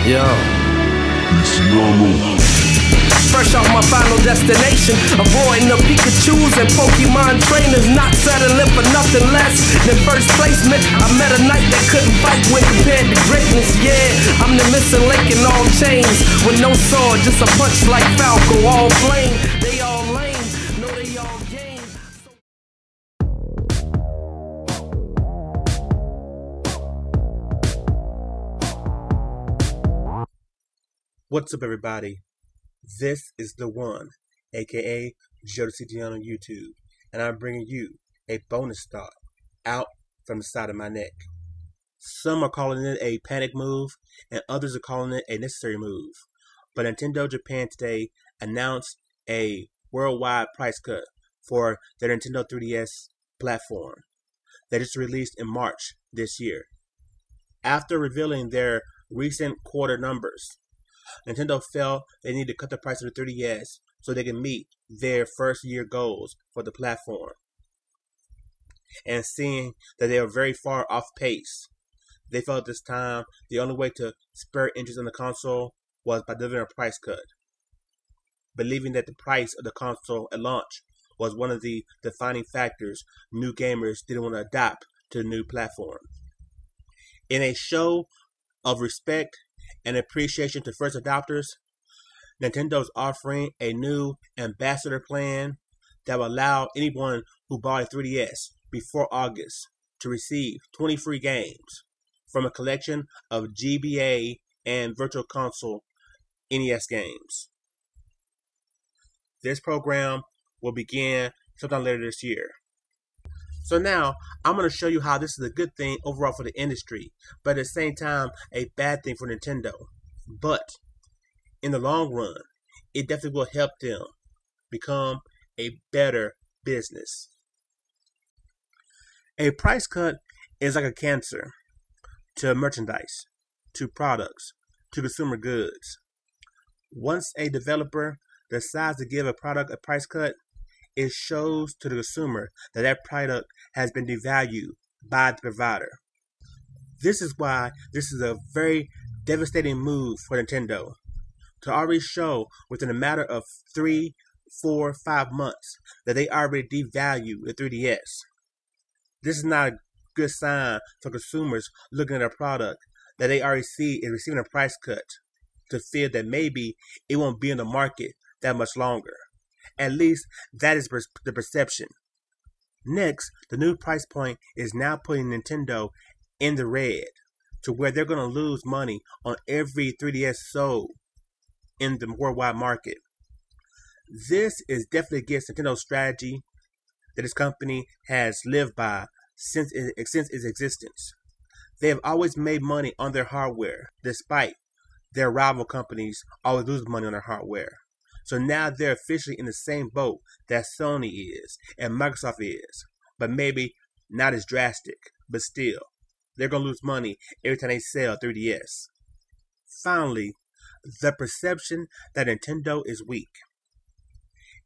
Yo. Fresh off my final destination, avoiding the Pikachus and Pokemon trainers, not settling for nothing less than first placement. I met a knight that couldn't fight when compared to greatness. Yeah, I'm the missing link in all chains, with no sword, just a punch like Falco, all flame. They all lame, know they all game. What's up, everybody? This is TheWon, aka Jodecideion on YouTube, and I'm bringing you a bonus thought out from the side of my neck. Some are calling it a panic move, and others are calling it a necessary move. But Nintendo Japan today announced a worldwide price cut for their Nintendo 3DS platform that is released in March this year. After revealing their recent quarter numbers, Nintendo felt they needed to cut the price of the 3DS so they can meet their first year goals for the platform. And seeing that they were very far off pace, they felt at this time the only way to spur interest in the console was by delivering a price cut, believing that the price of the console at launch was one of the defining factors new gamers didn't want to adapt to the new platform. In a show of respect and appreciation to first adopters, Nintendo is offering a new ambassador plan that will allow anyone who bought a 3DS before August to receive 20 free games from a collection of GBA and Virtual Console NES games. This program will begin sometime later this year. So now, I'm going to show you how this is a good thing overall for the industry, but at the same time, a bad thing for Nintendo. But, in the long run, it definitely will help them become a better business. A price cut is like a cancer to merchandise, to products, to consumer goods. Once a developer decides to give a product a price cut, it shows to the consumer that that product has been devalued by the provider. This is why this is a very devastating move for Nintendo, to already show within a matter of 3, 4, 5 months that they already devalue the 3DS. This is not a good sign for consumers looking at a product that they already see is receiving a price cut, to feel that maybe it won't be in the market that much longer. At least that is the perception. Next, the new price point is now putting Nintendo in the red, to where they're going to lose money on every 3DS sold in the worldwide market. This is definitely against Nintendo's strategy that this company has lived by since its existence. They have always made money on their hardware, despite their rival companies always losing money on their hardware. So now they're officially in the same boat that Sony is and Microsoft is, but maybe not as drastic, but still, they're going to lose money every time they sell 3DS. Finally, the perception that Nintendo is weak.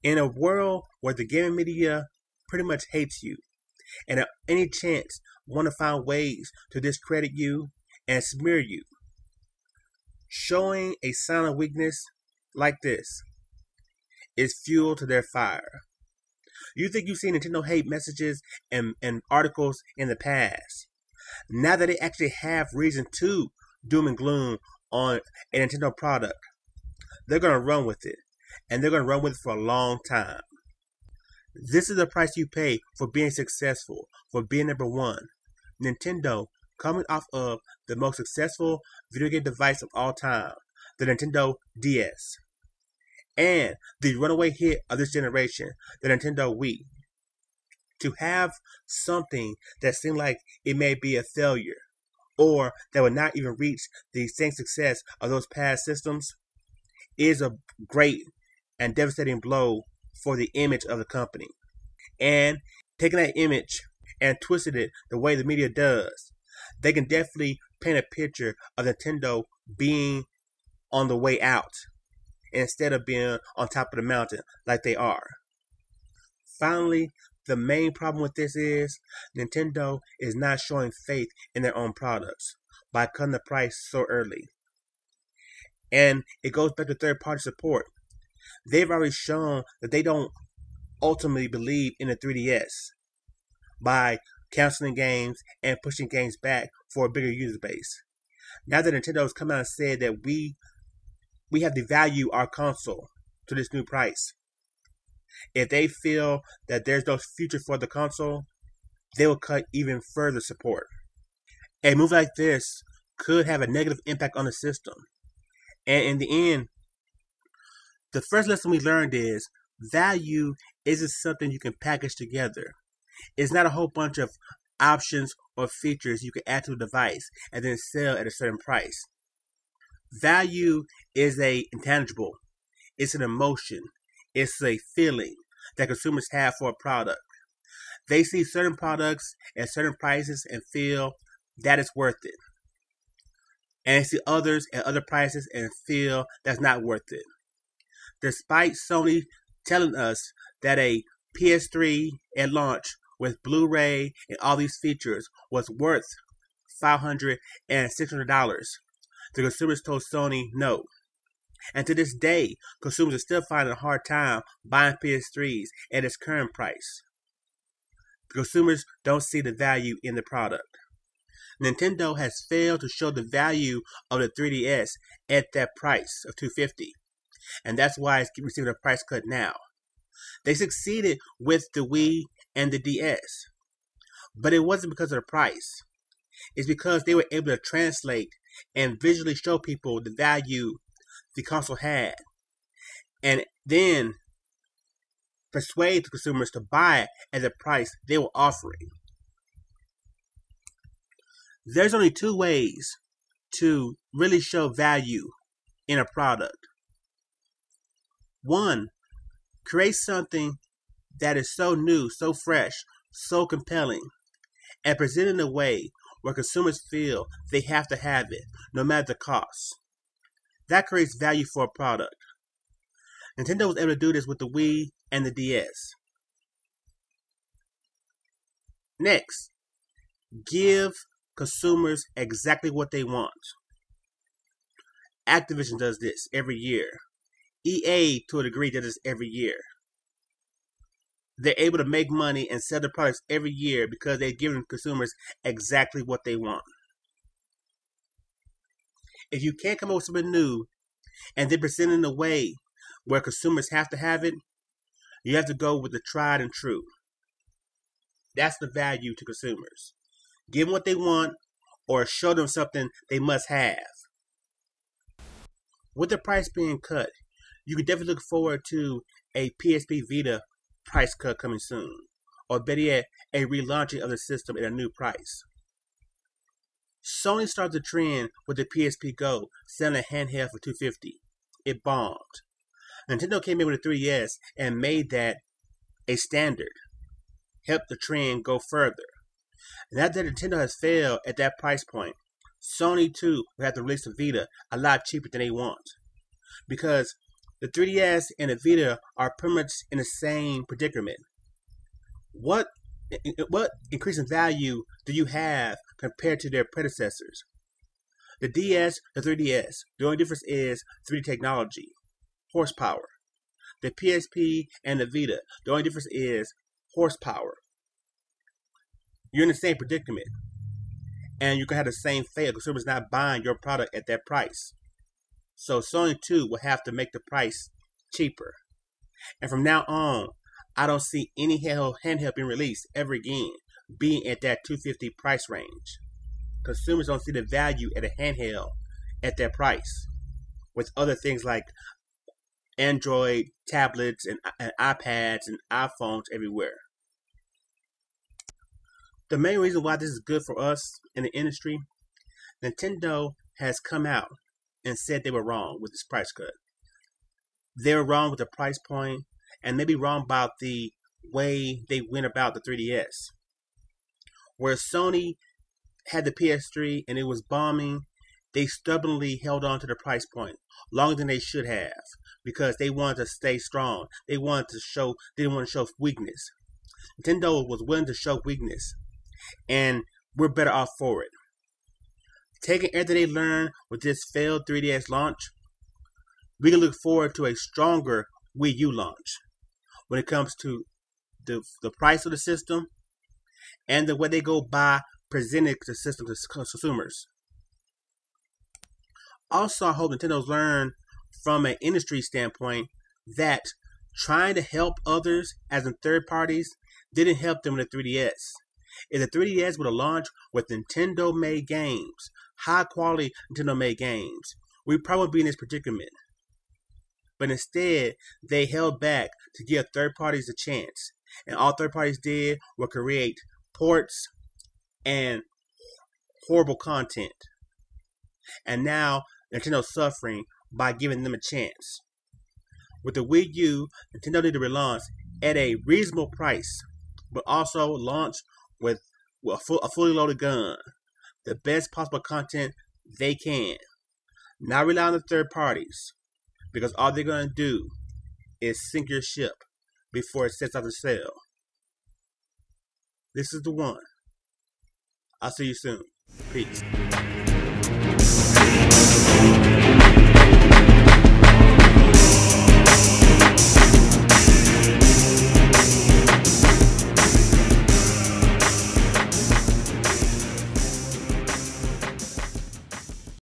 In a world where the gaming media pretty much hates you, and at any chance want to find ways to discredit you and smear you, showing a sign of weakness like this is fuel to their fire. You think you've seen Nintendo hate messages and articles in the past. Now that they actually have reason to doom and gloom on a Nintendo product, they're going to run with it. And they're going to run with it for a long time. This is the price you pay for being successful, for being number one. Nintendo, coming off of the most successful video game device of all time, the Nintendo DS. And the runaway hit of this generation, the Nintendo Wii. To have something that seemed like it may be a failure, or that would not even reach the same success of those past systems, is a great and devastating blow for the image of the company. And taking that image and twisting it the way the media does, they can definitely paint a picture of Nintendo being on the way out, instead of being on top of the mountain like they are. Finally, the main problem with this is Nintendo is not showing faith in their own products by cutting the price so early. And it goes back to third-party support. They've already shown that they don't ultimately believe in the 3DS by canceling games and pushing games back for a bigger user base. Now that Nintendo has come out and said that we have devalued our console to this new price, if they feel that there's no future for the console, they will cut even further support. A move like this could have a negative impact on the system. And in the end, the first lesson we learned is value isn't something you can package together. It's not a whole bunch of options or features you can add to a device and then sell at a certain price. Value is an intangible. It's an emotion. It's a feeling that consumers have for a product. They see certain products at certain prices and feel that it's worth it. And they see others at other prices and feel that's not worth it. Despite Sony telling us that a PS3 at launch with Blu-ray and all these features was worth $500 and $600, the consumers told Sony no. And to this day, consumers are still finding a hard time buying PS3s at its current price. The consumers don't see the value in the product. Nintendo has failed to show the value of the 3DS at that price of $250, and that's why it's receiving a price cut now. They succeeded with the Wii and the DS, but it wasn't because of the price. It's because they were able to translate and visually show people the value the console had, and then persuade the consumers to buy it at the price they were offering. There's only two ways to really show value in a product. One, create something that is so new, so fresh, so compelling, and present it in a way where consumers feel they have to have it, no matter the cost. That creates value for a product. Nintendo was able to do this with the Wii and the DS. Next, give consumers exactly what they want. Activision does this every year. EA, to a degree, does this every year. They're able to make money and sell their products every year because they're giving consumers exactly what they want. If you can't come up with something new and then present it in a way where consumers have to have it, you have to go with the tried and true. That's the value to consumers. Give them what they want or show them something they must have. With the price being cut, you can definitely look forward to a PSP Vita price cut coming soon, or better yet, a relaunching of the system at a new price. Sony started the trend with the PSP Go selling a handheld for $250. It bombed. Nintendo came in with a 3DS and made that a standard, helped the trend go further. Now that Nintendo has failed at that price point, Sony too will have to release the Vita a lot cheaper than they want, because the 3DS and the Vita are pretty much in the same predicament. What increase in value do you have compared to their predecessors? The DS, the 3DS, the only difference is 3D technology, horsepower. The PSP and the Vita, the only difference is horsepower. You're in the same predicament, and you can have the same fate. Consumers not buying your product at that price. So Sony too will have to make the price cheaper. And from now on, I don't see any handheld being released ever again being at that $250 price range. Consumers don't see the value at a handheld at that price, with other things like Android tablets and iPads and iPhones everywhere. The main reason why this is good for us in the industry, Nintendo has come out and said they were wrong with this price cut. They were wrong with the price point, and maybe wrong about the way they went about the 3DS. Where Sony had the PS3 and it was bombing, they stubbornly held on to the price point longer than they should have, because they wanted to stay strong. They didn't want to show weakness. Nintendo was willing to show weakness, and we're better off for it. Taking everything they learned with this failed 3DS launch, we can look forward to a stronger Wii U launch when it comes to the price of the system and the way they go by presenting the system to consumers. Also, I hope Nintendo's learned from an industry standpoint that trying to help others as in third parties didn't help them with the 3DS. If the 3DS would have launched with Nintendo-made games, high-quality Nintendo-made games, we'd probably be in this predicament. But instead, they held back to give third parties a chance. And all third parties did was create ports and horrible content. And now, Nintendo's suffering by giving them a chance. With the Wii U, Nintendo need to relaunch at a reasonable price, but also launch with a fully loaded gun. The best possible content they can. Not rely on the third parties, because all they're going to do is sink your ship before it sets out to sail. This is TheWon. I'll see you soon. Peace.